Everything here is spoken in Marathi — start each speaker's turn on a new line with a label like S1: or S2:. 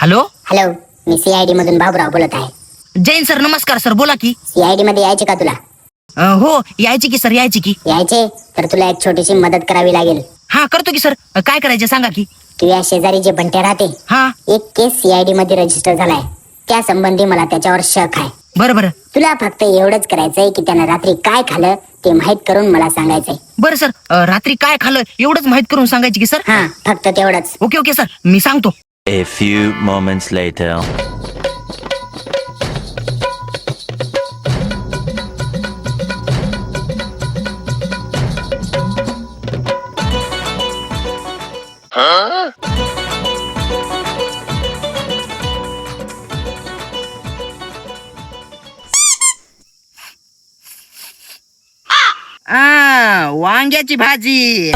S1: हॅलो.
S2: हॅलो, मी सीआयडी मधून बाबूराव बोलत आहे.
S1: जैन सर, नमस्कार सर, बोला की.
S2: सीआयडी मध्ये यायचे का तुला?
S1: हो, यायची की सर, यायची की.
S2: यायचे तर तुला एक छोटीशी मदत करावी लागेल.
S1: हा, करतो की सर. काय करायचे सांगा की.
S2: तुझ्या शेजारी जे बंट्या राहते,
S1: हा,
S2: एक केस सीआयडी मध्ये रजिस्टर झालाय. त्या संबंधी मला त्याच्यावर शक आहे.
S1: बरं बरं
S2: तुला फक्त एवढंच करायचंय की त्यानं रात्री काय खाल्लं ते माहित करून मला सांगायचंय.
S1: बरं सर. रात्री काय खाल्लं एवढंच माहित करून सांगायची की सर.
S2: हा, फक्त तेवढंच.
S1: ओके ओके सर, मी सांगतो.
S3: A few moments later.
S1: वांग्याची भाजी.